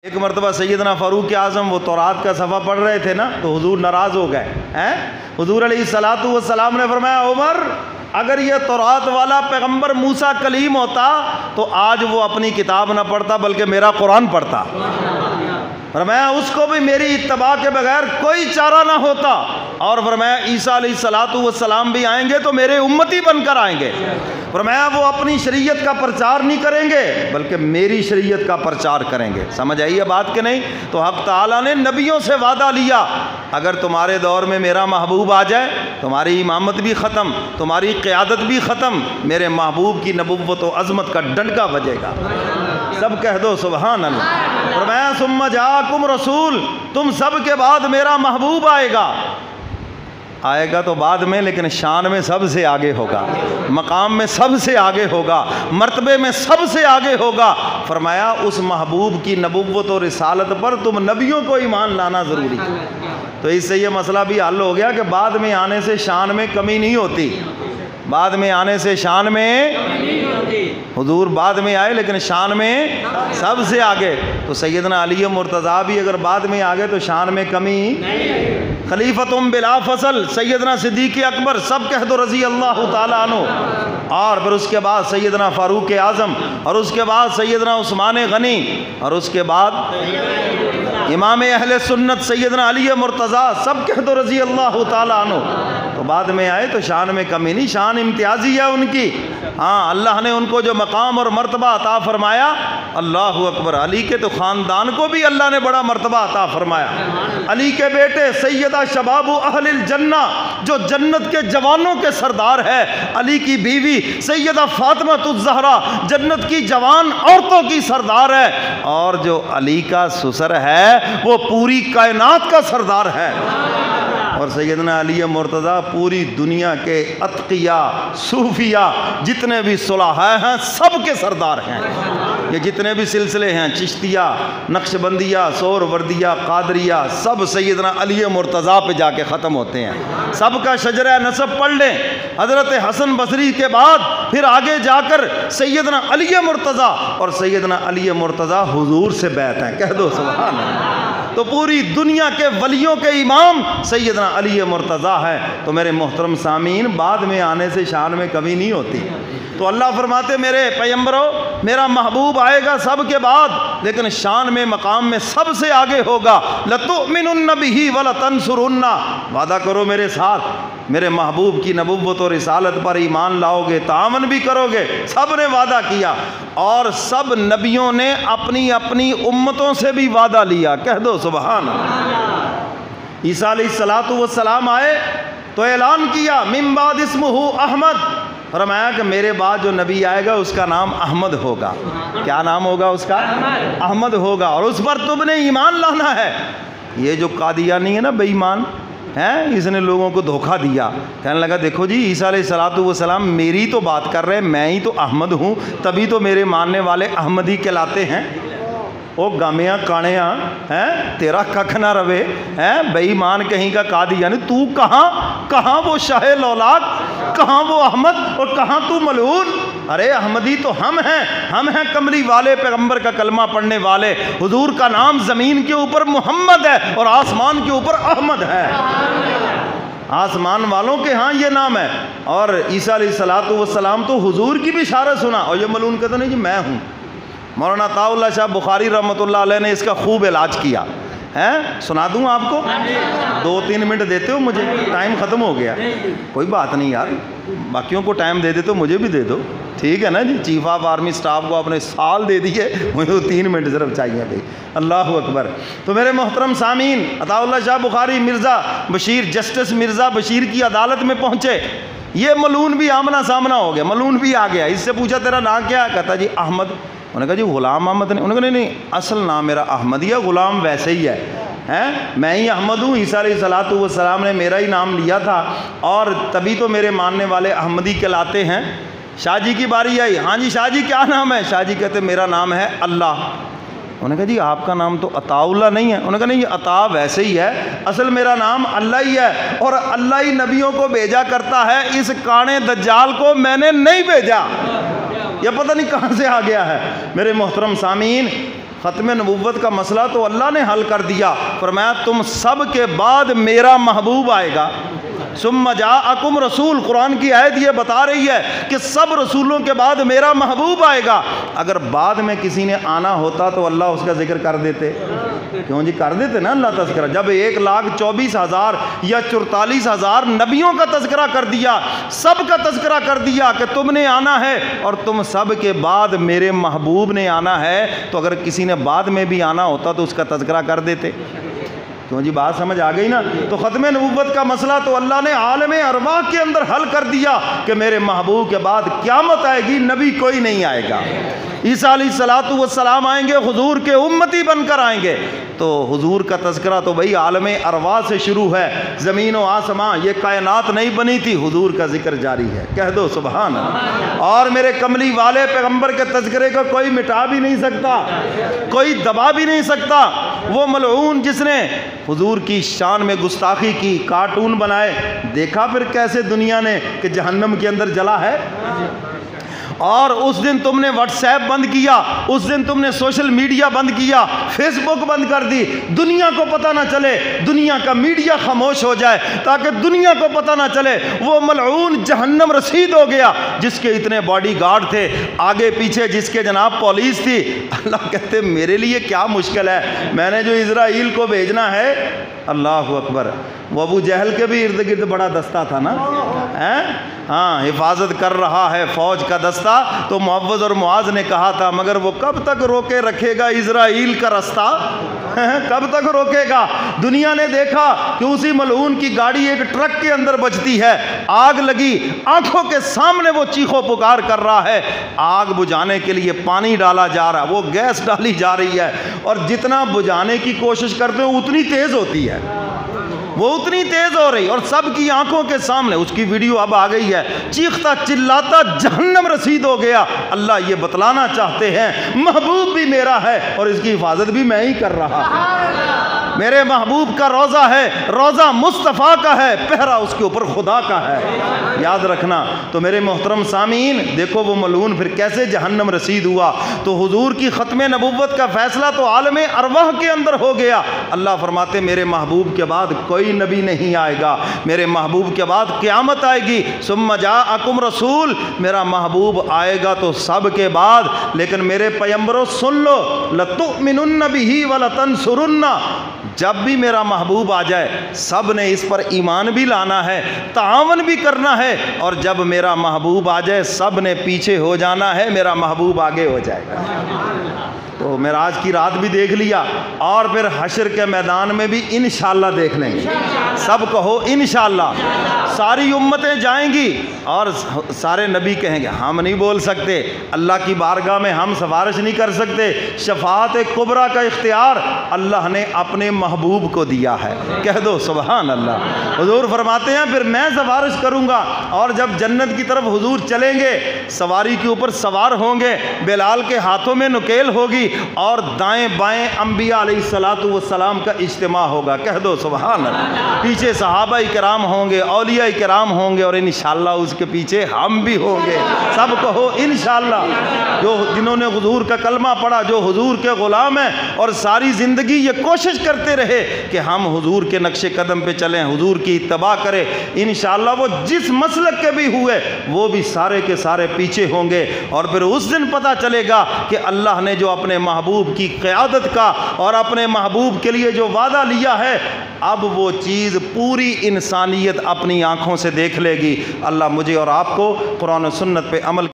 ایک مرتبہ سیدنا فاروق اعظم وہ تورات کا صفحہ پڑھ رہے تھے نا، تو حضور ناراض ہو گئے ہیں۔ حضور علیہ الصلوۃ والسلام نے فرمایا عمر اگر یہ تورات والا پیغمبر موسیٰ کلیم ہوتا تو آج وہ اپنی کتاب نہ پڑھتا بلکہ میرا قرآن پڑھتا۔ فرمایا اس کو بھی میری اتباع کے بغیر کوئی چارہ نہ ہوتا، اور فرمایا عیسیٰ علیہ الصلوۃ والسلام بھی آئیں گے تو میرے امتی بن کر آئیں گے۔ فرمایا وہ اپنی شریعت کا پرچار نہیں کریں گے بلکہ میری شریعت کا پرچار کریں گے۔ سمجھ آئی ہے بات کہ نہیں؟ تو حق تعالیٰ نے نبیوں سے وعدہ لیا اگر تمہارے دور میں میرا محبوب آ جائے تمہاری امامت بھی ختم، تمہاری قیادت بھی ختم، میرے محبوب کی نبوت و عظمت کا ڈنڈا بجے گا۔ سب کہہ دو سبحان اللہ۔ فرمایا ثم جاءکم رسول، تم سب کے بعد میرا محبوب آئے گا تو بعد میں، لیکن شان میں سب سے آگے ہوگا، مقام میں سب سے آگے ہوگا، مرتبے میں سب سے آگے ہوگا۔ فرمایا اس محبوب کی نبوت و رسالت پر تم نبیوں کو ایمان لانا ضروری ہے۔ تو اس سے یہ مسئلہ بھی حل ہو گیا کہ بعد میں آنے سے شان میں کمی نہیں ہوتی، بعد میں آنے سے شان میں، حضور بعد میں آئے لیکن شان میں سب سے آگے، تو سیدنا علی مرتضیٰ بھی اگر بعد میں آگے تو شان میں کمی خلیفتم بلا فصل، سیدنا صدیق اکبر، سب کہہ دو رضی اللہ تعالیٰ عنہ، اور پھر اس کے بعد سیدنا فاروق اعظم، اور اس کے بعد سیدنا عثمان غنی، اور اس کے بعد امام اہل سنت سیدنا علی مرتضیٰ، سب کہہ دو رضی اللہ تعالیٰ عنہ۔ تو بعد میں آئے تو شان میں کمی نہیں، شان امتیازی ہے ان کی۔ ہاں اللہ نے ان کو جو مقام اور مرتبہ عطا فرمایا، اللہ اکبر، علی کے تو خاندان کو بھی اللہ نے بڑا مرتبہ عطا فرمایا۔ علی کے بیٹے سیدہ شباب اہل الجنہ جو جنت کے جوانوں کے سردار ہے، علی کی بیوی سیدہ فاطمہ الزہرا جنت کی جوان عورتوں کی سردار ہے، اور جو علی کا سسر ہے وہ پوری کائنات کا سردار ہے۔ اور سیدنا علی مرتضیٰ پوری دنیا کے اتقیاء صوفیاء جتنے بھی صلحاء ہیں سب کے سردار ہیں۔ یہ جتنے بھی سلسلے ہیں، چشتیہ، نقشبندیہ، سہروردیہ، قادریہ، سب سیدنا علی مرتضیٰ پہ جا کے ختم ہوتے ہیں۔ سب کا شجرہ نسب پڑھ لیں، حضرت حسن بصری کے بعد پھر آگے جا کر سیدنا علی مرتضیٰ، اور سیدنا علی مرتضیٰ حضور سے بیعت ہیں، کہہ دو سبحان اللہ۔ تو پوری دنیا کے ولیوں کے امام سیدنا علی مرتضیٰ ہے۔ تو میرے محترم سامعین، بعد میں آنے سے شان میں کمی نہیں ہوتی۔ تو اللہ فرماتے میرے پیغمبرو میرا محبوب آئے گا سب کے بعد، لیکن شان میں مقام میں سب سے آگے ہوگا۔ لَتُؤْمِنُنَّ بِهِ وَلَتَنْصُرُنَّ، وعدہ کرو میرے ساتھ، میرے محبوب کی نبوت و رسالت پر ایمان لاؤ گے، تعاون بھی کرو گے۔ سب نے وعدہ کیا، اور سب نبیوں نے اپنی اپنی امتوں سے بھی وعدہ لیا، کہہ دو سبحان اللہ۔ عیسیٰ علیہ الصلوۃ والسلام آئے تو اعلان کیا من بعد اسمہ احمد، فرمایا کہ میرے بعد جو نبی آئے گا اس کا نام احمد ہوگا۔ کیا نام ہوگا اس کا؟ احمد ہوگا، اور اس پر تم نے ایمان لانا ہے۔ یہ جو قادیانی ہے نا بے ایمان ہیں، اس نے لوگوں کو دھوکہ دیا، کہنے لگا دیکھو جی عیسیٰ علیہ الصلوۃ والسلام میری تو بات کر رہے ہیں، میں ہی تو احمد ہوں، تبھی تو میرے ماننے والے احمدی کہلاتے ہیں۔ او گامیاں کانیاں ہیں، تیرا ککھ نہ روے ہیں، بے ایمان کہیں کا قادیانی، تو کہاں وہ شاہ لولاک، کہاں وہ احمد، اور کہاں تو ملعون؟ ارے احمدی تو ہم ہیں کملی والے پیغمبر کا کلمہ پڑھنے والے، حضور کا نام زمین کے اوپر محمد ہے اور آسمان کے اوپر احمد ہے، آسمان والوں کے ہاں یہ نام ہے۔ اور عیسیٰ علیہ الصلوۃ والسلام تو حضور کی بھی اشارت سنا، اور یہ ملعون کہتے نہیں جی میں ہوں۔ مولانا عطاء اللہ شاہ بخاری رحمۃ اللہ علیہ نے اس کا خوب علاج کیا ہے، سنا دوں آپ کو؟ 2-3 منٹ دیتے ہو مجھے؟ ٹائم ختم ہو گیا، کوئی بات نہیں یار، باقیوں کو ٹائم دے دیتے ہو مجھے بھی دے دو، ٹھیک ہے نا جی؟ چیف آف آرمی سٹاف کو اپنے سال دے دیے، مجھے 3 منٹ صرف چاہیے بھائی، اللہ اکبر۔ تو میرے محترم سامعین، عطاء اللہ شاہ بخاری مرزا بشیر، جسٹس مرزا بشیر کی عدالت میں پہنچے، یہ ملعون بھی آمنا سامنا ہو گیا، ملعون بھی آ گیا، اس سے پوچھا تیرا نام کیا ہے؟ کہتا جی احمد۔ انہوں نے کہا جی غلام احمد نہیں؟ انہوں نے کہا نہیں اصل نام میرا احمد ہی ہے، غلام ویسے ہی ہے، میں ہی احمد ہوں، عیسیٰ علیہ الصلوۃ والسلام نے میرا ہی نام لیا تھا، اور تبھی تو میرے ماننے والے احمدی کہلاتے ہیں۔ شاہ جی کی باری آئی، ہاں جی شاہ جی کیا نام ہے؟ شاہ جی کہتے میرا نام ہے اللہ۔ انہوں نے کہا جی آپ کا نام تو عطاء اللہ نہیں ہے؟ انہوں نے کہا نہیں یہ عطاء ویسے ہی ہے، اصل میرا نام اللہ ہی ہے، اور اللہ ہی نبیوں کو بھیجا کرتا ہے، اس کانے دجال کو میں نے نہیں بھیجا۔ یہ پتہ نہیں کہاں سے آ گیا ہے۔ میرے محترم سامعین، ختم نبوت کا مسئلہ تو اللہ نے حل کر دیا، فرمایا تم سب کے بعد میرا محبوب آئے گا۔ ثم جاءکم رسول، قرآن کی آیت یہ بتا رہی ہے کہ سب رسولوں کے بعد میرا محبوب آئے گا۔ اگر بعد میں کسی نے آنا ہوتا تو اللہ اس کا ذکر کر دیتے، کیوں جی کر دیتے نا اللہ تذکرہ۔ جب 1,24,000 یا 44,000 نبیوں کا تذکرہ کر دیا، سب کا تذکرہ کر دیا کہ تم نے آنا ہے اور تم سب کے بعد میرے محبوب نے آنا ہے، تو اگر کسی نے بعد میں بھی آنا ہوتا تو اس کا تذکرہ کر دیتے۔ کیوں جی بات سمجھ آ گئی نا؟ تو ختم نبوت کا مسئلہ تو اللہ نے عالم ارواح کے اندر حل کر دیا کہ میرے محبوب کے بعد قیامت آئے گی، نبی کوئی نہیں آئے گا۔ عیسیٰ علیہ السلام آئیں گے، حضور کے امتی بن کر آئیں گے، تو حضور کا تذکرہ تو بھئی عالم ارواح سے شروع ہے۔ زمین و آسمان، یہ کائنات نہیں بنی تھی، حضور کا ذکر جاری ہے، کہہ دو سبحان اللہ۔ اور میرے کملی والے پیغمبر کے تذکرے کو کوئی مٹا بھی نہیں سکتا، کوئی دبا بھی نہیں سکتا۔ وہ ملعون جس نے حضور کی شان میں گستاخی کی، کارٹون بنائے، دیکھا پھر کیسے دنیا نے کہ جہنم کے اندر جلا ہے۔ اور اس دن تم نے واٹس ایپ بند کیا، اس دن تم نے سوشل میڈیا بند کیا، فیس بک بند کر دی، دنیا کو پتہ نہ چلے، دنیا کا میڈیا خاموش ہو جائے تاکہ دنیا کو پتہ نہ چلے۔ وہ ملعون جہنم رسید ہو گیا جس کے اتنے باڈی گارڈ تھے، آگے پیچھے جس کے جناب پولیس تھی۔ اللہ کہتے میرے لیے کیا مشکل ہے، میں نے جو اسرائیل کو بھیجنا ہے، اللہ اکبر۔ وہ ابو جہل کے بھی ارد گرد بڑا دستہ تھا نا، ہاں حفاظت کر رہا ہے فوج کا دستہ۔ تو معوذ اور معاذ نے کہا تھا مگر وہ کب تک روکے رکھے گا اسرائیل کا رستہ، کب تک روکے گا؟ دنیا نے دیکھا کہ اسی ملعون کی گاڑی ایک ٹرک کے اندر بجتی ہے، آگ لگی، آنکھوں کے سامنے وہ چیخو پکار کر رہا ہے، آگ بجھانے کے لیے پانی ڈالا جا رہا ہے، وہ گیس ڈالی جا رہی ہے، اور جتنا بجھانے کی کوشش کرتے ہیں اتنی تیز ہوتی ہے، وہ اتنی تیز ہو رہی، اور سب کی آنکھوں کے سامنے۔ اس کی ویڈیو اب آ گئی ہے، چیختا چلاتا جہنم رسید ہو گیا۔ اللہ یہ بتلانا چاہتے ہیں محبوب بھی میرا ہے اور اس کی حفاظت بھی میں ہی کر رہا ہوں۔ میرے محبوب کا روزہ ہے، روزہ مصطفیٰ کا ہے، پہرا اس کے اوپر خدا کا ہے، یاد رکھنا۔ تو میرے محترم سامعین، دیکھو وہ ملعون پھر کیسے جہنم رسید ہوا۔ تو حضور کی ختم نبوت کا فیصلہ تو عالم ارواح کے اندر ہو گیا۔ اللہ فرماتے میرے محبوب کے بعد کوئی نبی نہیں آئے گا، میرے محبوب کے بعد قیامت آئے گی۔ ثم جاءکم رسول، میرا محبوب آئے گا تو سب کے بعد، لیکن میرے پیغمبروں سن لو، لتؤمنن بہ ولتنصرن، جب بھی میرا محبوب آ جائے سب نے اس پر ایمان بھی لانا ہے، تعاون بھی کرنا ہے، اور جب میرا محبوب آ جائے سب نے پیچھے ہو جانا ہے، میرا محبوب آگے ہو جائے گا۔ تو معراج کی رات بھی دیکھ لیا، اور پھر حشر کے میدان میں بھی انشاءاللہ دیکھ لیں گے، سب کہو انشاءاللہ۔ ساری امتیں جائیں گی اور سارے نبی کہیں گے ہم نہیں بول سکتے، اللہ کی بارگاہ میں ہم سفارش نہیں کر سکتے، شفاعت کبریٰ کا اختیار اللہ نے اپنے محبوب کو دیا ہے، کہہ دو سبحان اللہ۔ حضور فرماتے ہیں پھر میں سفارش کروں گا، اور جب جنت کی طرف حضور چلیں گے، سواری کے اوپر سوار ہوں گے، بلال کے ہاتھوں میں نکیل ہوگی، اور دائیں بائیں انبیاء علیہ السلام کا اجتماع ہوگا، کہہ دو سبحان اللہ۔ پیچھے صحابہ کرام ہوں گے، اولیاء کرام ہوں گے، اور انشاءاللہ اس کے پیچھے ہم بھی ہوں گے، سب کہو انشاءاللہ۔ جو جنہوں نے حضور کا کلمہ پڑھا، جو حضور کے غلام ہیں، اور ساری زندگی یہ کوشش کرتے رہے کہ ہم حضور کے نقش قدم پہ چلیں، حضور کی اتباع کریں، انشاءاللہ وہ جس مسلک کے بھی ہوئے وہ بھی سارے کے سارے پیچھے ہوں گے۔ اور پھر اس دن پتہ چلے گا کہ اللہ نے جو اپنے محبوب کی قیادت کا اور اپنے محبوب کے لیے جو وعدہ لیا ہے، اب وہ چیز پوری انسانیت اپنی آنکھوں سے دیکھ لے گی۔ اللہ مجھے اور آپ کو قرآن و سنت پہ عمل